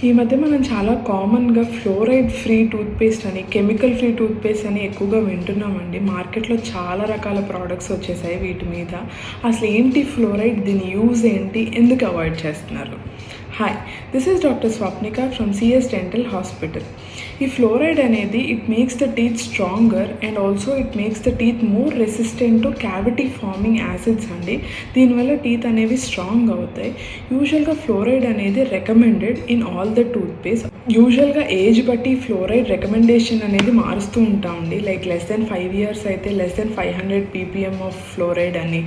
ఈ మధ్య మనం చాలా కామన్‌గా ఫ్లోరైడ్ ఫ్రీ టూత్‌పేస్ట్ అని, కెమికల్ ఫ్రీ టూత్‌పేస్ట్ అని ఎక్కువగా వింటున్నామండి. మార్కెట్‌లో చాలా రకాల ప్రొడక్ట్స్ వచ్చేసాయి వీటి మీద. అసలు ఏంటి ఫ్లోరైడ్? దీని యూజ్ ఏంటి? ఎందుకు అవాయిడ్ చేస్తున్నారు? Hi, this is doctor Swapnika from CS dental hospital. ఈ ఫ్లోరైడ్ అనేది it makes the teeth stronger and also it makes the teeth more resistant to cavity farming acids అండి. దీనివల్ల టీత్ అనేవి స్ట్రాంగ్ అవుతాయి. యూజువల్గా ఫ్లోరైడ్ అనేది recommended in all the toothpaste. యూజువల్గా age బట్టి ఫ్లోరైడ్ రికమెండేషన్ అనేది మారుస్తూ ఉంటామండి. లైక్ లెస్ దెన్ 5 years అయితే less than 500 ppm of fluoride అని,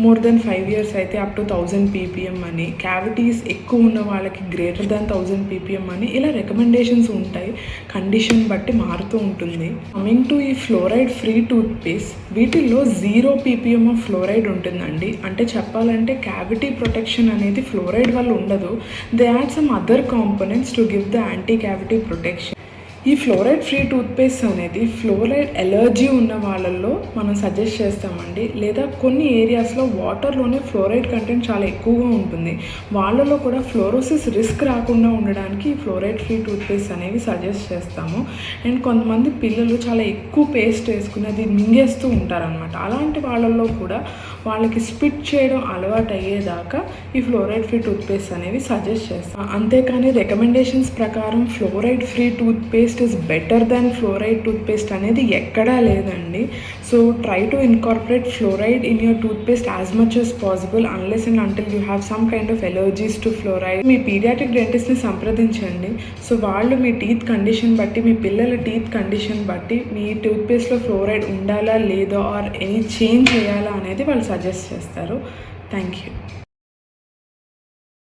మోర్ దెన్ 5 years అయితే అప్ టు 1000 ppm అని, క్యావిటీస్ ఎక్కువ ఉన్న వాళ్ళకి గ్రేటర్ దాన్ 1000 ppm అని ఇలా రికమెండేషన్స్ ఉంటాయి. కండిషన్ బట్టి మారుతూ ఉంటుంది. కమింగ్ టు ఈ ఫ్లోరైడ్ ఫ్రీ టూత్పేస్ట్, వీటిల్లో 0 ppm ఆఫ్ ఫ్లోరైడ్ ఉంటుందండి. అంటే చెప్పాలంటే క్యావిటీ ప్రొటెక్షన్ అనేది ఫ్లోరైడ్ వల్ల ఉండదు. They add some other components to give the anti cavity protection. ఈ ఫ్లోరైడ్ ఫ్రీ టూత్పేస్ట్ అనేది ఫ్లోరైడ్ ఎలర్జీ ఉన్న వాళ్ళల్లో మనం సజెస్ట్ చేస్తామండి. లేదా కొన్ని ఏరియాస్లో వాటర్లోనే ఫ్లోరైడ్ కంటెంట్ చాలా ఎక్కువగా ఉంటుంది. వాళ్ళలో కూడా ఫ్లోరోసిస్ రిస్క్ రాకుండా ఉండడానికి ఈ ఫ్లోరైడ్ ఫ్రీ టూత్పేస్ట్ అనేవి సజెస్ట్ చేస్తాము. అండ్ కొంతమంది పిల్లలు చాలా ఎక్కువ పేస్ట్ వేసుకుని అది మింగేస్తూ ఉంటారనమాట. అలాంటి వాళ్ళల్లో కూడా వాళ్ళకి స్పిట్ చేయడం అలవాటు అయ్యేదాకా ఈ ఫ్లోరైడ్ ఫ్రీ టూత్పేస్ట్ అనేవి సజెస్ట్ చేస్తాం. అంతేకాని రికమెండేషన్స్ ప్రకారం fluoride free toothpaste is better than fluoride toothpaste అనేది ఎక్కడా లేదండి. So try to incorporate fluoride in your toothpaste as much as possible unless and until you have some kind of allergies to fluoride. మీ paediatric డెంటిస్ట్ని సంప్రదించండి. So వాళ్ళు మీ teeth condition బట్టి, మీ పిల్లల teeth condition బట్టి మీ టూత్పేస్ట్లో ఫ్లోరైడ్ ఉండాలా లేదా ఆర్ ఎనీ చేంజ్ చేయాలా అనేది వాళ్ళు సజెస్ట్ చేస్తారు. Thank you.